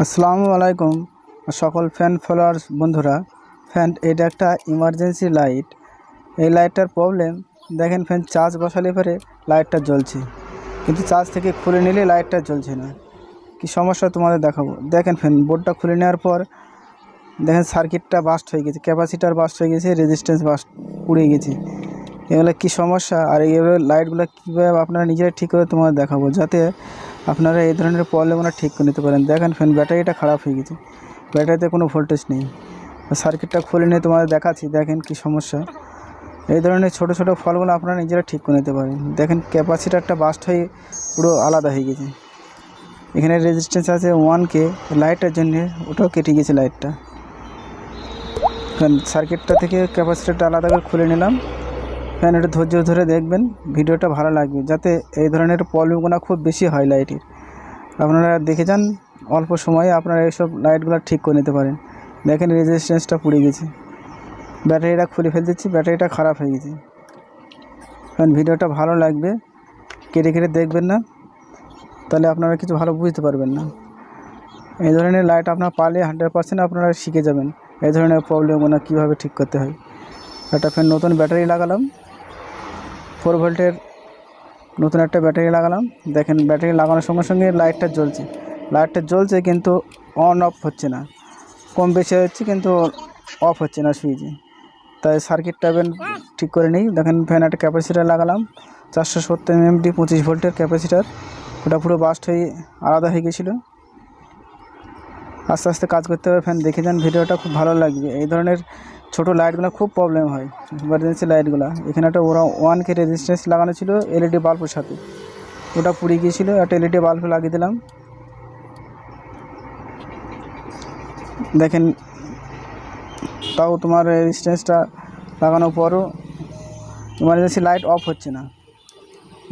আসসালামু আলাইকুম সকল ফ্যান ফলোয়ার্স বন্ধুরা। ফ্যান এটা একটা ইমার্জেন্সি লাইট। এই লাইটটার প্রবলেম দেখেন, ফ্যান চার্জ বসালে পরে লাইটটা জ্বলছে, কিন্তু চার্জ থেকে খুলে নিলে লাইটটা জ্বলছে না। কি সমস্যা তোমাদের দেখাবো। দেখেন ফ্যান বোর্ডটা খুলে নেওয়ার পর দেখেন সার্কিটটা বাস্ট হয়ে গেছে, ক্যাপাসিটার বাস্ট হয়ে গেছে, রেজিস্ট্যান্স বাস্ট পুড়ে গেছে। এগুলো কি সমস্যা আর এগুলো লাইটগুলো কীভাবে আপনারা নিজেরা ঠিক করে তোমাদের দেখাবো, যাতে আপনারা এই ধরনের প্রবলেমগুলো ঠিক করে নিতে পারেন। দেখেন ফ্যান ব্যাটারিটা খারাপ হয়ে গেছে, ব্যাটারিতে কোনো ভোল্টেজ নেই। সার্কিটটা খুলে নিয়ে তোমাদের দেখাচ্ছি। দেখেন কি সমস্যা। এই ধরনের ছোট ছোট ফলগুলো আপনারা নিজেরা ঠিক করে নিতে পারেন। দেখেন ক্যাপাসিটারটা বাস্ট হয়ে পুরো আলাদা হয়ে গেছে। এখানে রেজিস্ট্যান্স আছে 1K, লাইটের জন্য ওটাও কেটে গেছে লাইটটা। সার্কিটটা থেকে ক্যাপাসিটারটা আলাদা করে খুলে নিলাম। ফ্যান একটু ধৈর্য ধরে দেখবেন, ভিডিওটা ভালো লাগবে, যাতে এই ধরনের প্রবলেমগুলো খুব বেশি হয় লাইটের। আপনারা দেখে যান, অল্প সময়ে আপনারা এইসব লাইটগুলো ঠিক করে নিতে পারেন। দেখেন রেজিস্ট্যান্সটা পুড়ে গেছে, ব্যাটারিটা খুলে ফেল দিচ্ছি, ব্যাটারিটা খারাপ হয়ে গেছে। ফ্যান ভিডিওটা ভালো লাগবে, কেটে কেটে দেখবেন না, তাহলে আপনারা কিছু ভালো বুঝতে পারবেন না। এই ধরনের লাইট আপনার পারলে 100% আপনারা শিখে যাবেন এই ধরনের প্রবলেমগুলো কীভাবে ঠিক করতে হয়। একটা ফ্যান নতুন ব্যাটারি লাগালাম, 4 ভোল্টের নতুন একটা ব্যাটারি লাগালাম। দেখেন ব্যাটারি লাগানোর সঙ্গে সঙ্গে লাইটটা জ্বলছে, কিন্তু অন অফ হচ্ছে না। কম বেশি হচ্ছে কিন্তু অফ হচ্ছে না সুইচে। তাই সার্কিটটা ঠিক করে নিই। দেখেন ফ্যান একটা ক্যাপাসিটার লাগালাম, 470 mAh 25 ভোল্টের ক্যাপাসিটার। ওটা পুরো বাস্ট হয়ে আলাদা হয়ে গেছিলো। আস্তে আস্তে কাজ করতে হবে। ফ্যান দেখে যান, ভিডিওটা খুব ভালো লাগবে। এই ধরনের ছোটো লাইটগুলো খুব প্রবলেম হয়, ইমার্জেন্সি লাইটগুলো। এখানে একটা 1K রেজিস্ট্যান্স লাগানো ছিল এলইডি বাল্বের সাথে, ওটা পুড়ে গিয়েছিলো। একটা এলইডি বাল্ব লাগিয়ে দিলাম। দেখেন তাও তোমার রেজিস্ট্যান্সটা লাগানোর পরও ইমার্জেন্সি লাইট অফ হচ্ছে না।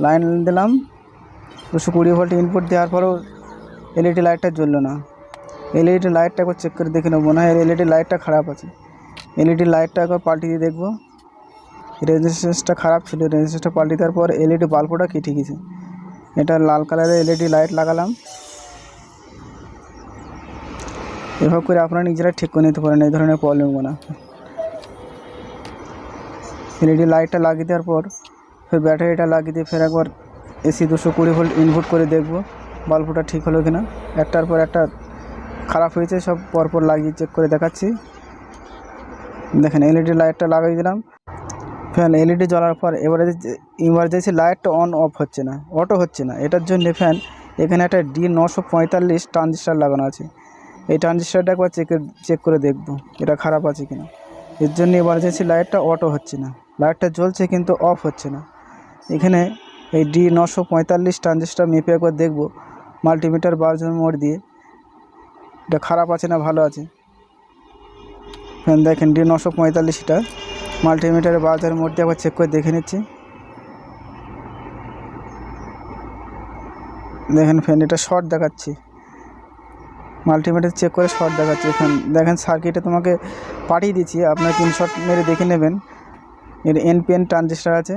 লাইন দিলাম 220 ভোল্ট ইনপুট দেওয়ার পরও এলইডি লাইটটা জ্বললো না। এলইডি লাইটটা একবার চেক করে দেখে নেব, মনে হয় এলইডি লাইটটা খারাপ আছে। এলইডি লাইটটা একবার পাল্টে দিয়ে দেখবো। রেজিস্ট্যান্সটা খারাপ ছিল, রেজিস্ট্যান্সটা পাল্টে দেওয়ার পর এলইডি বাল্বটা কেটে গেছে। এটা লাল কালারের এলইডি লাইট লাগালাম। এভাবে করে আপনারা নিজেরা ঠিক করে নিতে পারেন এই ধরনের প্রবলেমগুলো। এলইডি লাইটটা লাগিয়ে দেওয়ার পর ফের ব্যাটারিটা লাগিয়ে দিয়ে ফের একবার এসি 220 ভোল্ট ইনপুট করে দেখবো বাল্বটা ঠিক হলো কিনা। একটার পর একটা খারাপ হয়েছে, সব পরপর লাগিয়ে চেক করে দেখাচ্ছি। দেখেন এলইডি লাইটটা লাগিয়ে দিলাম। ফ্যান এলইডি জ্বলার পর এবারে ইমার্জেন্সি লাইটটা অন অফ হচ্ছে না, অটো হচ্ছে না। এটার জন্য ফ্যান এখানে একটা D945 ট্রানজিস্টার লাগানো আছে। এই ট্রানজিস্টারটা একবার চেক করে দেখব এটা খারাপ আছে কিনা। এর জন্য ইমার্জেন্সি লাইটটা অটো হচ্ছে না, লাইটটা জ্বলছে কিন্তু অফ হচ্ছে না। এখানে এই D945 ট্রানজিস্টার মেপে একবার দেখব মাল্টিমিটার বার্জন মোড দিয়ে, এটা খারাপ আছে না ভালো আছে। ফ্যান দেখেন D945টা মাল্টিমিটারের বাজারের মধ্যে একবার চেক করে দেখে নিচ্ছি। দেখেন ফ্যান এটা শর্ট দেখাচ্ছি, মাল্টিমিটার চেক করে শর্ট দেখাচ্ছি। ফ্যান দেখেন সার্কিটে তোমাকে পাঠিয়ে দিচ্ছি, আপনার স্ক্রিনশট মেরে দেখে নেবেন। এর NPN ট্রানজিস্টার আছে,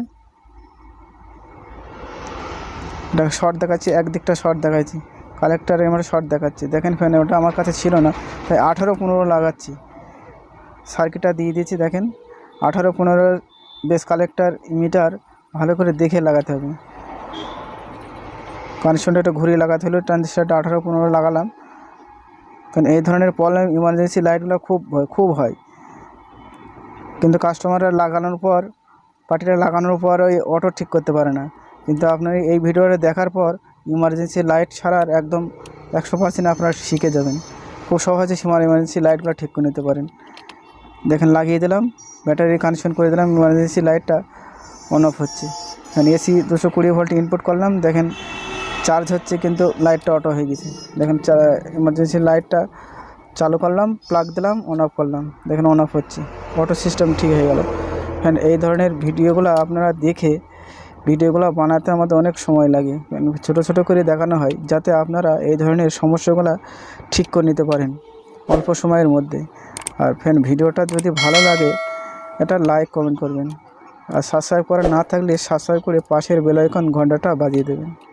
এটা শর্ট দেখাচ্ছি, একদিকটা শর্ট দেখাচ্ছি, কালেক্টারে আমার শর্ট দেখাচ্ছি। দেখেন ফ্যান ওটা আমার কাছে ছিল না, তাই 18-15 লাগাচ্ছি। সার্কিটটা দিয়ে দিয়েছি। দেখেন 18-15 বেস কালেক্টার মিটার ভালো করে দেখে লাগাতে হবে। কানেকশনটা একটু ঘুরিয়ে লাগাতে হলো। ট্রানজিস্টারটা 18-15 লাগালাম, কারণ এই ধরনের প্রবলেম ইমার্জেন্সি লাইটগুলো খুব হয়। কিন্তু কাস্টমাররা লাগানোর পর, পার্টিটা লাগানোর পর ওই অটো ঠিক করতে পারে না। কিন্তু আপনার এই ভিডিওটা দেখার পর ইমার্জেন্সি লাইট ছাড়ার একদম 100% আপনারা শিখে যাবেন। খুব সহজে ইমার্জেন্সি লাইটগুলো ঠিক করে নিতে পারেন। দেখেন লাগিয়ে দিলাম, ব্যাটারি কানেকশন করে দিলাম, ইমার্জেন্সি লাইটটা অন অফ হচ্ছে। এসি 220 ভোল্ট ইনপুট করলাম, দেখেন চার্জ হচ্ছে কিন্তু লাইটটা অটো হয়ে গেছে। দেখেন ইমার্জেন্সি লাইটটা চালু করলাম, প্লাগ দিলাম, অন অফ করলাম, দেখেন অন অফ হচ্ছে, অটো সিস্টেম ঠিক হয়ে গেল। এই ধরনের ভিডিওগুলো আপনারা দেখে, ভিডিওগুলো বানাতে আমাদের অনেক সময় লাগে, ছোট ছোট করে দেখানো হয়, যাতে আপনারা এই ধরনের সমস্যাগুলো ঠিক করে নিতে পারেন অল্প সময়ের মধ্যে। আর ভিডিওটা যদি ভালো লাগে এটা লাইক কমেন্ট করবেন, আর সাবস্ক্রাইব করা না থাকলে সাবস্ক্রাইব করে পাশের বেল আইকন ঘন্টাটা বাজিয়ে দেবেন।